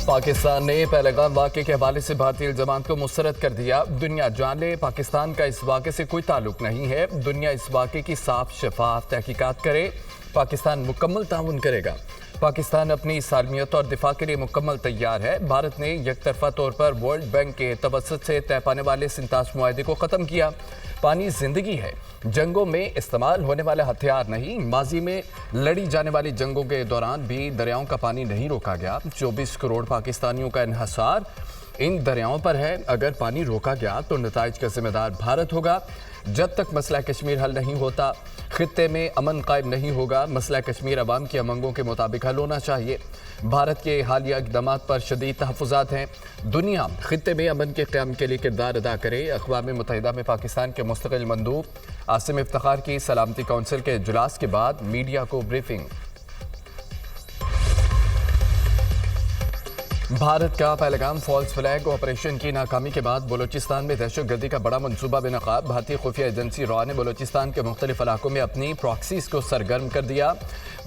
पाकिस्तान ने पहलगाम वाक़े के हवाले से भारतीय इल्ज़ामात को मुस्तरद कर दिया। दुनिया जान ले, पाकिस्तान का इस वाक़े से कोई ताल्लुक नहीं है। दुनिया इस वाक़े की साफ शफाफ तहकीकात करे। पाकिस्तान मुकम्मल ताउन करेगा। पाकिस्तान अपनी सालमियत और दिफा के लिए मुकम्मल तैयार है। भारत ने यकतरफा तौर पर वर्ल्ड बैंक के तवस्सुत से तय पाने वाले सिंतास मुआहदे को ख़त्म किया। पानी जिंदगी है, जंगों में इस्तेमाल होने वाला हथियार नहीं। माजी में लड़ी जाने वाली जंगों के दौरान भी दरियाओं का पानी नहीं रोका गया। 24 करोड़ पाकिस्तानियों का इन्हसार इन दरियाओं पर है। अगर पानी रोका गया तो नताइज का जिम्मेदार भारत होगा। जब तक मसला कश्मीर हल नहीं होता, खित्ते में अमन कायम नहीं होगा। मसला कश्मीर अवाम की उमंगों के मुताबिक हल होना चाहिए। भारत के हालिया इक़दामात पर शदीद तहफ़्फ़ुज़ात हैं। दुनिया खित्ते में अमन के क़याम के लिए किरदार अदा करे। अक़वाम मुत्तहिदा में पाकिस्तान के मुस्तक़िल मंदूब आसिम इफ्तिखार की सलामती कौंसिल के इजलास के बाद मीडिया को ब्रीफिंग। भारत का पहलगाम फॉल्स फ्लैग ऑपरेशन की नाकामी के बाद बलूचिस्तान में दहशतगर्दी का बड़ा मनसूबा बेनकाब। भारतीय खुफिया एजेंसी रॉ ने बलूचिस्तान के मुख्तलिफ इलाकों में अपनी प्रॉक्सीज को सरगर्म कर दिया।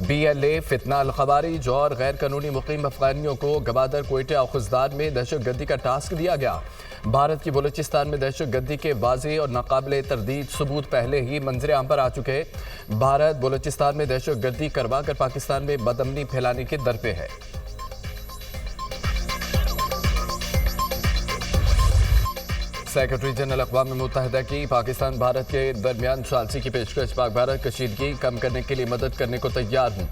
BLA, फितना अल खवारिज और गैर कानूनी मुकीम अफगानियों को गवादर, क्वेटा और खुजदार में दहशतगर्दी का टास्क दिया गया। भारत की बलूचिस्तान में दहशतगर्दी के वाज़ेह और नाकाबिले तरदीद सबूत पहले ही मंजर आम पर आ चुके। भारत बलूचिस्तान में दहशतगर्दी करवा कर पाकिस्तान में बदअमनी फैलाने के दर पे है। सेक्रेटरी जनरल अक़वाम मुत्तहिदा की पाकिस्तान भारत के दरमियान सालसी की पेशकश। पाक भारत कशीदगी कम करने के लिए मदद करने को तैयार हूँ।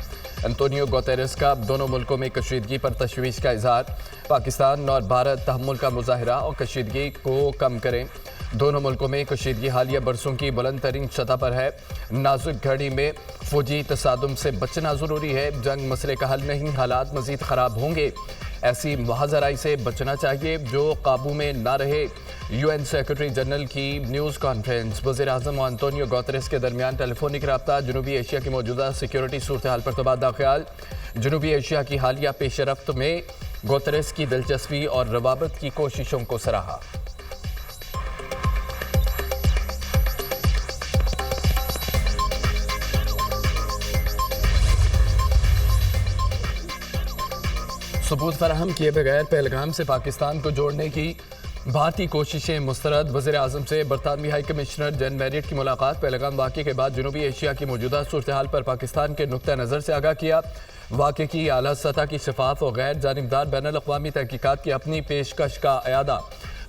एंटोनियो गुतेरेस का दोनों मुल्कों में कशीदगी पर तशवीश का इजहार। पाकिस्तान और भारत तहम्मुल का मुजाहरा और कशीदगी को कम करें। दोनों मुल्कों में कशीदगी हालिया बरसों की बुलंद तरीन सतह पर है। नाजुक घड़ी में फौजी तसादुम से बचना ज़रूरी है। जंग मसले का हल नहीं, हालात मज़ीद ख़राब होंगे। ऐसी महाजराई से बचना चाहिए जो काबू में ना रहे। UN सेक्रेटरी जनरल की न्यूज़ कॉन्फ्रेंस। वज़ीर आज़म और एंटोनियो गुतेरेस के दरमियान टेलीफोनिक रब्ता। जनूबी एशिया की मौजूदा सिक्योरिटी सूरत हाल पर तबादला ख्याल। जनूबी एशिया की हालिया पेशरफ्त में गुतेरेस की दिलचस्पी और रवाबत की कोशिशों को सराहा। सबूत फराहम किए बगैर पहलगाम से पाकिस्तान को जोड़ने की भारतीय कोशिशें मुस्तरद। वज़ीर आज़म से बरतानवी हाई कमिश्नर जन मैरिट की मुलाकात। पहलगाम वाक़े के बाद जनूबी एशिया की मौजूदा सूरत हाल पर पाकिस्तान के नुक्ता नज़र से आगाह किया। वाक़े की आला सतह की शफाफ और गैर जानिबदार बैनुल अक़वामी तहकीकात की अपनी पेशकश का अयादा।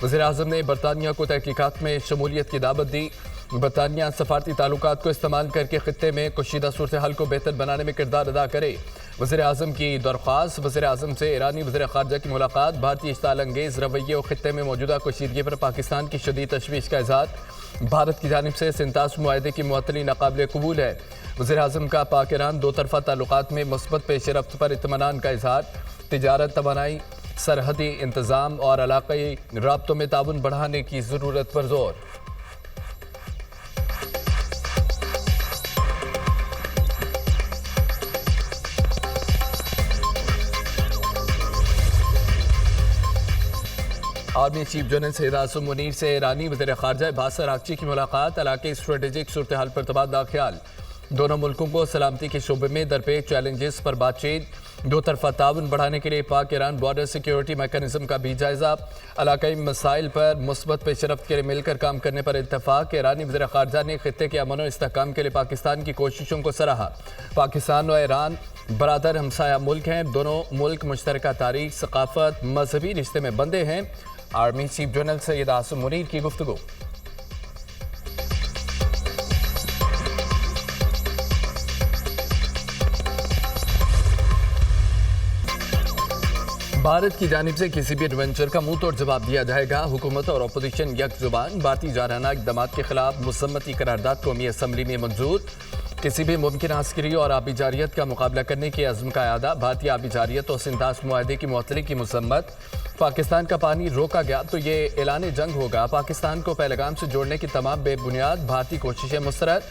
वज़ीर आज़म ने बरतानिया को तहकीकात में शमूलियत की दावत दी। बरतानिया सफारती ताल्लुकात को इस्तेमाल करके खित्ते में कशीदा सूरत हाल को बेहतर बनाने में किरदार अदा करे। वज़ीर आज़म की दरख्वास्त। वज़ीर आज़म से ईरानी वज़ीर ख़ारजा की मुलाकात। भारतीय इश्ताल अंगेज़ रवैये और खित्ते में मौजूदा कशीदगी पर पाकिस्तान की शदीद तशवीश का इज़हार। भारत की जानिब से सिंतास मुआहदे की मुअत्तली नाक़ाबिले कबूल है। वज़ीर आज़म का पाक ईरान दो तरफ़ा ताल्लुकात में मुस्बत पेशरफ्त पर इत्मीनान का इज़हार। तिजारत, तवानाई, सरहदी इंतज़ाम और इलाक़ाई राब्तों में ताउन बढ़ाने की ज़रूरत पर जोर। Army chief general Syed Asim Munir से ईरानी वज़ीर ख़ारजा बासर आगची की मुलाकात। इलाक़ाई स्ट्रेटेजिक सूरत हाल पर तबादला ख्याल। दोनों मुल्कों को सलामती के शोबे में दरपेश चैलेंजेस पर बातचीत। दो तरफ़ा ताउन बढ़ाने के लिए पाक ईरान बॉर्डर सिक्योरिटी मैकेनिज्म का भी जायजा। इलाक़ाई मसाइल पर मुस्बत पेशरफ्त के लिए मिलकर काम करने पर इत्तफ़ाक़। ईरानी वज़ीर ख़ारजा ने खित्ते के अमन और इस्तेहकाम के लिए पाकिस्तान की कोशिशों को सराहा। पाकिस्तान और ईरान बरादर हमसाया मुल्क हैं। दोनों मुल्क मुश्तरका तारीख़, सक़ाफ़त, मजहबी रिश्ते में बंधे हैं। Army chief general Syed Asim Munir की गुफ्तगू। भारत की जानिब से किसी भी एडवेंचर का मुंह तोड़ जवाब दिया जाएगा। हुकूमत और अपोजिशन यक जुबान। भारतीय जाराना इक़दामात के खिलाफ मुसम्मती करारदाद कौमी असम्बली में मंजूर। किसी भी मुमकिन आस्करी और आबी जारियत का मुकाबला करने के अज़्म का अयादा। भारतीय आबी जारियत और सिंतास मुआहदे की मुअत्तली की मज़म्मत। पाकिस्तान का पानी रोका गया तो ये ऐलान जंग होगा। पाकिस्तान को पहलगाम से जोड़ने की तमाम बेबुनियाद भारतीय कोशिशें मुस्तरद।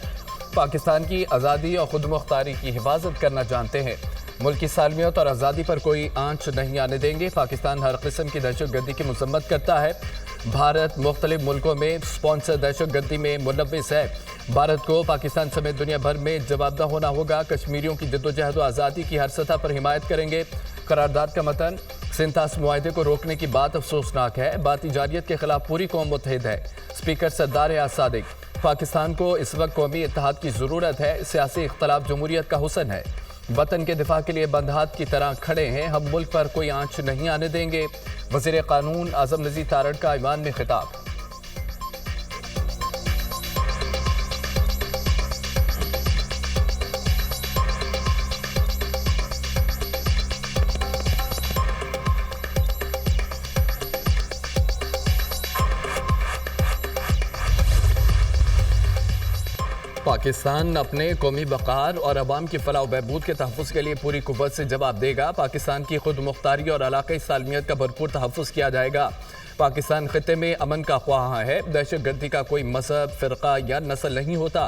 पाकिस्तान की आज़ादी और खुद मुख्तारी की हिफाजत करना जानते हैं। मुल्क की सालमियत और आज़ादी पर कोई आंच नहीं आने देंगे। पाकिस्तान हर किस्म की दहशतगर्दी की मजम्मत करता है। भारत मुख्तलिफ मुल्कों में स्पॉन्सर दहशतगर्दी में मुलव्विस है। भारत को पाकिस्तान समेत दुनिया भर में जवाबदा होना होगा। कश्मीरियों की जद्दोजहद और आज़ादी की हर सतह पर हिमायत करेंगे। करारदाद का मतन सिंतास मुआहदे को रोकने की बात अफसोसनाक है। बाती जारियत के खिलाफ पूरी कौम मुत्तहिद है। स्पीकर सद्दार हयात सादिक, पाकिस्तान को इस वक्त कौमी इत्तेहाद की ज़रूरत है। सियासी इख्तलाफ जमहूरियत का हुसन है। वतन के दिफा के लिए बंदहात की तरह खड़े हैं। हम मुल्क पर कोई आंच नहीं आने देंगे। वज़ीर कानून आज़म नज़ीर तारड़ का ईवान में खिताब। पाकिस्तान अपने कौमी वक़ार और अवाम की फलाह बहबूद के तहफ़्फ़ुज़ के लिए पूरी कुव्वत से जवाब देगा। पाकिस्तान की खुद मुख्तारी और इलाक़ाई सालमियत का भरपूर तहफ़्फ़ुज़ किया जाएगा। पाकिस्तान ख़ित्ते में अमन का ख्वाह है। दहशतगर्दी का कोई मज़हब, फ़िरक़ा या नस्ल नहीं होता।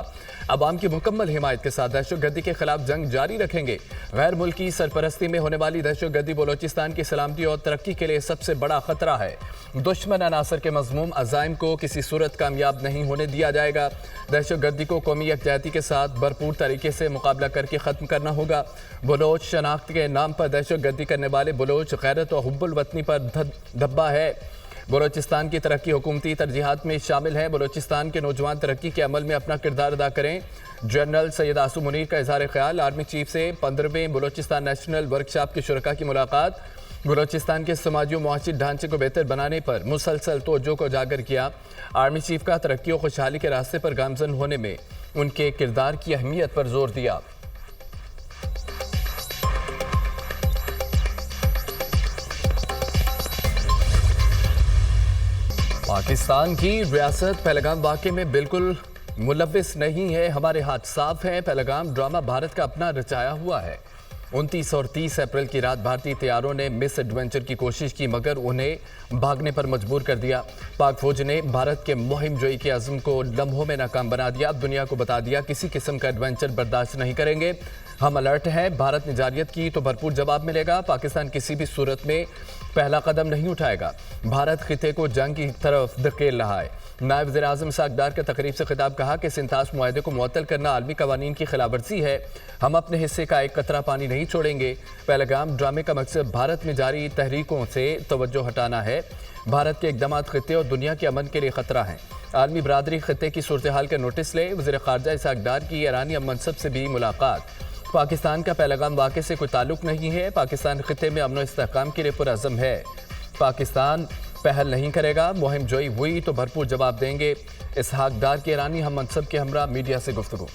अवाम की मुकम्मल हिमायत के साथ दहशतगर्दी के खिलाफ जंग जारी रखेंगे। गैर मुल्की सरपरस्ती में होने वाली दहशतगर्दी बलोचिस्तान की सलामती और तरक्की के लिए सबसे बड़ा खतरा है। दुश्मन अनासर के मज़मूम अज़ाइम को किसी सूरत कामयाब नहीं होने दिया जाएगा। दहशतगर्दी को कौमी यकजहती के साथ भरपूर तरीके से मुकाबला करके ख़त्म करना होगा। बलोच शनाख्त के नाम पर दहशतगर्दी करने वाले बलोच गैरत और हुब्बुल वतनी पर धब्बा है। बलोचिस्तान की तरक्की हुकूमती तरजीहात में शामिल है। बलोचिस्तान के नौजवान तरक्की के अमल में अपना किरदार अदा करें। जनरल सैयद आसू मुनीर का इज़हार ख्याल। आर्मी चीफ से 15वें बलोचिस्तान नेशनल वर्कशॉप के शुरका की मुलाकात। बलोचिस्तान के समाजी और मुआशी ढांचे को बेहतर बनाने पर मुसलसल तवज्जो को उजागर किया। आर्मी चीफ का तरक्की और खुशहाली के रास्ते पर गामजन होने में उनके किरदार की अहमियत पर जोर दिया। पाकिस्तान की रियासत पहलगाम वाक़े में बिल्कुल मुलव्विस नहीं है। हमारे हाथ साफ हैं। पहलगाम ड्रामा भारत का अपना रचाया हुआ है। 29 और 30 अप्रैल की रात भारतीय तैयारों ने मिस एडवेंचर की कोशिश की, मगर उन्हें भागने पर मजबूर कर दिया। पाक फौज ने भारत के मुहिम जोई के अज़्म को लम्हों में नाकाम बना दिया। दुनिया को बता दिया किसी किस्म का एडवेंचर बर्दाश्त नहीं करेंगे। हम अलर्ट हैं। भारत ने जारियत की तो भरपूर जवाब मिलेगा। पाकिस्तान किसी भी सूरत में पहला कदम नहीं उठाएगा। भारत खिते को जंग की तरफ धकेल रहा है। नायब वज़ीर आज़म साकदार के तकरीब से खिताब कहा कि सिंतास मुआहदे को मुअत्तल करना आलमी कवानीन की खिलाफवर्जी है। हम अपने हिस्से का एक कतरा पानी नहीं छोड़ेंगे। पहलगाम ड्रामे का मकसद भारत में जारी तहरीकों से तवज्जो हटाना है। भारत के इक़दामात खिते और दुनिया के अमन के लिए खतरा है। आलमी बरादरी खिते की सूरत हाल का नोटिस ले। वज़ीर ख़ारजा साकदार की ईरानी मनसब से भी मुलाकात। पाकिस्तान का पहलगाम वाक़े से कोई ताल्लुक नहीं है। पाकिस्तान खिते में अमन और इस्तेहकाम के लिए पुरअज़्म है। पाकिस्तान पहल नहीं करेगा। मुहिम जोई हुई तो भरपूर जवाब देंगे। इसहाक डार के ईरानी हम मनसब के हमरा मीडिया से गुफ्तगू।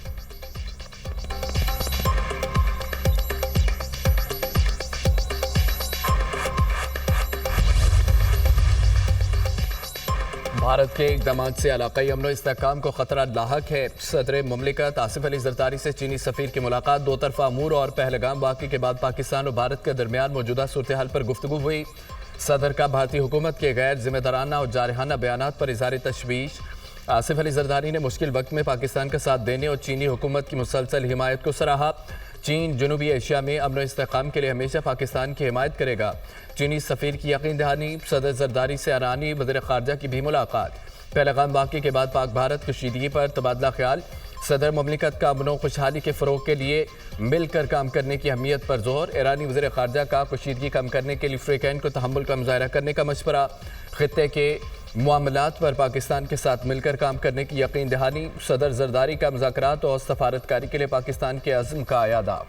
भारत के इक़दाम से इलाक़ाई अमन और इस्तेहकाम को खतरा लाहक है। सदर मुमलिकत आसिफ अली ज़रदारी से चीनी सफ़ीर की मुलाकात। दो तरफ़ा अमूर और पहलगाम वाक़े के बाद पाकिस्तान और भारत के दरमियान मौजूदा सूरत हाल पर गुफ्तगू हुई। सदर का भारतीय हुकूमत के गैर जिम्मेदाराना और जारहाना बयानात पर इज़हार तशवीश। आसिफ अली ज़रदारी ने मुश्किल वक्त में पाकिस्तान का साथ देने और चीनी हुकूमत की मुसलसल हिमायत को सराहा। चीन जनूबी एशिया में अमन और इस्तेहकाम के लिए हमेशा पाकिस्तान की हिमायत करेगा। चीनी सफ़ीर की यकीन दहानी। सदर ज़रदारी से ईरानी वज़ीर ख़ारजा की भी मुलाकात। पहलगाम वाक़े के बाद पाक भारत कशीदगी पर तबादला ख्याल। सदर मुमलिकत का अमन और खुशहाली के फ़रोग़ के लिए मिलकर काम करने की अहमियत पर जोर। ईरानी वज़ीर ख़ारजा का कशीदगी कम करने के लिए अफ़रीकैन को तहम्मुल का मुज़ाहरा करने का मशवरा। ख़ित्ते के मामलात पर पाकिस्तान के साथ मिलकर काम करने की यकीन दहानी। सदर ज़रदारी का मुज़ाकरात और सफारतकारी के लिए पाकिस्तान के अज़्म का अयादा।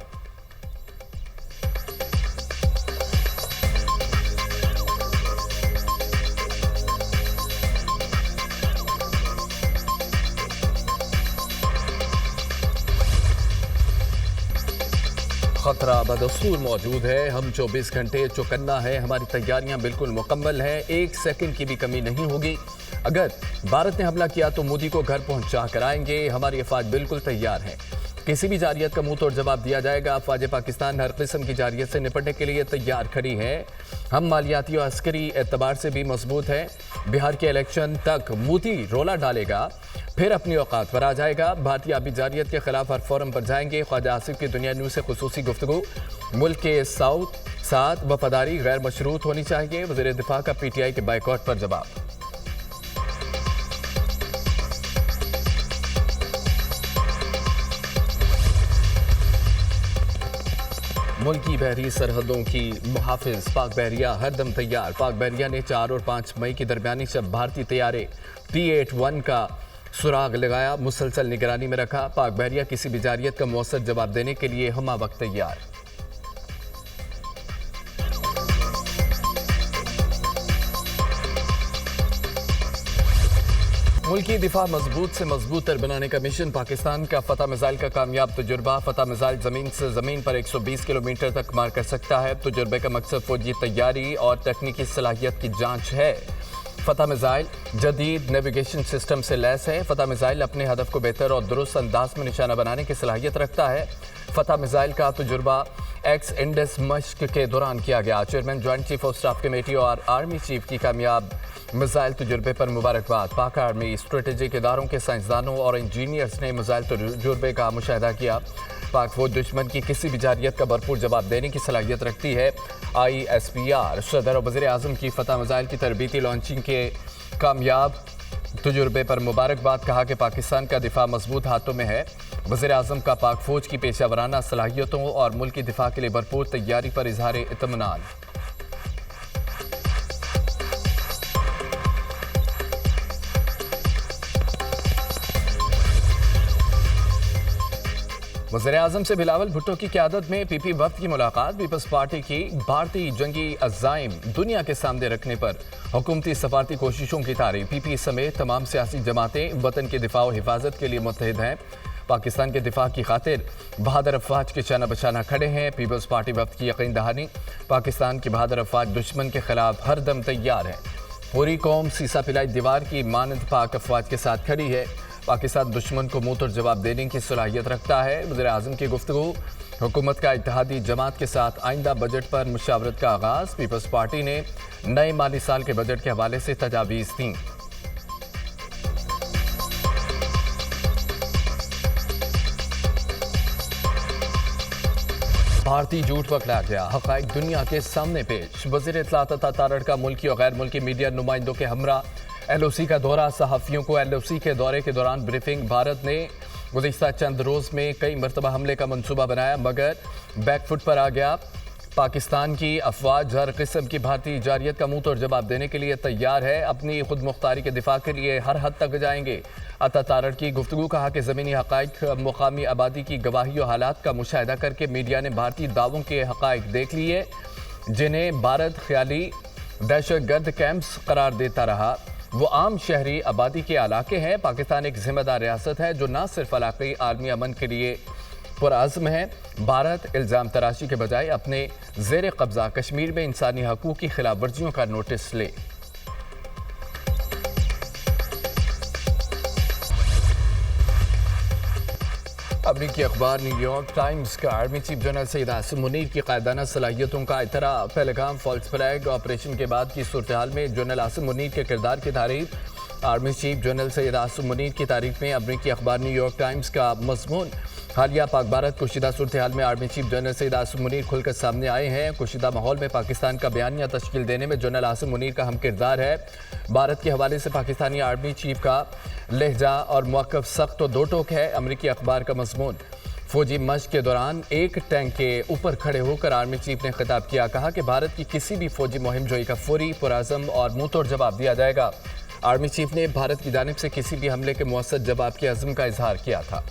खतरा बदस्तूर मौजूद है। हम 24 घंटे चौकन्ना है। हमारी तैयारियां बिल्कुल मुकम्मल हैं। एक सेकंड की भी कमी नहीं होगी। अगर भारत ने हमला किया तो मोदी को घर पहुंचा कर आएंगे। हमारी अफवाज बिल्कुल तैयार हैं। किसी भी जारियत का मुंह तोड़ जवाब दिया जाएगा। अफवाज पाकिस्तान हर किस्म की जारियत से निपटने के लिए तैयार खड़ी है। हम मालियाती और अस्करी एतबार से भी मजबूत हैं। बिहार के इलेक्शन तक मोदी रोला डालेगा, फिर अपनी औकात पर आ जाएगा। भारतीय आबी जारियत के खिलाफ हर फोरम पर जाएंगे। ख्वाजा आसिफ की दुनिया न्यूज़ से खुसूसी गुफ्तगू। मुल्क के साथ वफादारी गैर मशरूत होनी चाहिए। वज़ीर दिफा का PTI के बाइकआउट पर जवाब। मुल्की बहरी सरहदों की मुहाफिज पाक बहरिया हरदम तैयार। पाक बहरिया ने 4 और 5 मई की दरमियानी शब भारतीय तैयारे P-81 का सुराग लगाया, मुसलसल निगरानी में रखा। पाक बहरिया किसी भी जारियत का मौसर जवाब देने के लिए हमा वक्त तैयार। मुल्की दिफा मजबूत से मजबूत तर बनाने का मिशन। पाकिस्तान का फतह मिसाइल का कामयाब तजुर्बा। फतह मिसाइल जमीन से जमीन पर 120 किलोमीटर तक मार कर सकता है। तजुर्बे का मकसद फौजी तैयारी और तकनीकी सलाहियत की जांच है। फतह मिसाइल जदीद नेविगेशन सिस्टम से लैस है। फतह मिसाइल अपने हदफ को बेहतर और दुरुस्त अंदाज में निशाना बनाने की सलाहियत रखता है। फतह मिसाइल का तजुर्बा एक्स इंडस मश्क के दौरान किया गया। Chairman joint chief of staff committee और आर्मी चीफ की कामयाब मिसाइल तजुर्बे पर मुबारकबाद। पाक आर्मी स्ट्रेटेजिक इदारों के साइंसदानों और इंजीनियर्स ने मिसाइल तजुर्बे का मुशाहिदा किया। पाक फौज दुश्मन की किसी भी जारियत का भरपूर जवाब देने की सलाहियत रखती है। ISPR सदर और वज़ीर आज़म की फतह मिसाइल की तरबीती लॉन्चिंग के कामयाब तजुर्बे पर मुबारकबाद। कहा कि पाकिस्तान का दिफा मजबूत हाथों में है। वज़ीर आज़म का पाक फौज की पेशा वराना सलाहियतों और मुल्की दिफा के लिए भरपूर तैयारी पर इजहार इत्मीनान। वज़ीर-ए-आज़म से बिलावल भुट्टो की क़यादत में PP वफ़द की मुलाकात। पीपल्स पार्टी की भारतीय जंगी अज़ाइम दुनिया के सामने रखने पर हुकूमती सफारती कोशिशों की तारीफ। PP समेत तमाम सियासी जमातें वतन के दिफा और हिफाजत के लिए मुत्तहिद हैं। पाकिस्तान के दिफा की खातिर बहादुर अफवाज के शाना बशाना खड़े हैं। पीपल्स पार्टी वफ़द की यकीन दहानी। पाकिस्तान की बहादुर अफवाज दुश्मन के खिलाफ हर दम तैयार है। पूरी कौम सीसा पिलाई दीवार की मानद पाक अफवाज के साथ खड़ी है। पाकिस्तान दुश्मन को मुंह तोड़ जवाब देने की सलाहियत रखता है। वज़ीर-ए-आज़म की गुफ्तगू। हुकूमत का इत्तेहादी जमात के साथ आइंदा बजट पर मुशावरत का आगाज़। पीपल्स पार्टी ने नए माली साल के बजट के हवाले से तजावीज़ दी। भारतीय झूठ पकड़ा गया, हक़ाइक़ दुनिया के सामने पेश। वज़ीर इत्तलात अता तारड़ का मुल्की और गैर मुल्की मीडिया नुमाइंदों के हमरा LOC का दौरा। सहाफ़ियों को LOC के दौरे के दौरान ब्रीफिंग। भारत ने गुज़िश्ता चंद रोज़ में कई मरतबा हमले का मंसूबा बनाया मगर बैकफुट पर आ गया। पाकिस्तान की अफवाज हर किस्म की भारतीय जारियत का मुंह तोड़ जवाब देने के लिए तैयार है। अपनी खुद मुख्तारी के दिफा के लिए हर हद तक जाएंगे। अता तारड़ की गुफ्तगू। कहा कि ज़मीनी हक़ाइक़ मुकामी आबादी की गवाही और हालात का मुशाहिदा करके मीडिया ने भारतीय दावों के हक़ाइक़ देख लिए जिन्हें भारत ख्याली दहशतगर्द कैंप्स करार देता रहा। वो आम शहरी आबादी के इलाके हैं। पाकिस्तान एक जिम्मेदार रियासत है जो न सिर्फ इलाक़ाई आलमी अमन के लिए पुरअज़्म है। भारत इल्ज़ाम तराशी के बजाय अपने ज़ेर कब्ज़ा कश्मीर में इंसानी हकूक़ की खिलाफ वर्जियों का नोटिस ले। अमरीकी अखबार न्यूयॉर्क टाइम्स का army chief general Syed Asim Munir की कायदाना सलाहियतों का इतराफ़। पहलगाम फॉल्स फ्लैग ऑपरेशन के बाद की सूरत हाल में जनरल आसिम मुनीर के किरदार की तारीफ। Army chief general Syed Asim Munir की तारीफ में अमरीकी अखबार न्यूयॉर्क टाइम्स का मज़मून। हालिया पाक भारत कुशीदा सूरत हाल में army chief general Syed Asim Munir खुलकर सामने आए हैं। कुशीदा माहौल में पाकिस्तान का बयानिया तश्कील देने में जनरल आसिम मुनीर का हम किरदार है। भारत के हवाले से पाकिस्तानी आर्मी चीफ का लहजा और मौक़िफ़ सख्त और दो टोक है। अमरीकी अखबार का मज़मून। फौजी मश्क के दौरान एक टैंक के ऊपर खड़े होकर आर्मी चीफ ने खिताब किया। कहा कि भारत की किसी भी फौजी मुहिम जोई का फौरी पुरअज़्म और मुंह तोड़ जवाब दिया जाएगा। आर्मी चीफ ने भारत की जानिब से किसी भी हमले के मुअस्सर जवाब के अज़्म का इजहार किया था।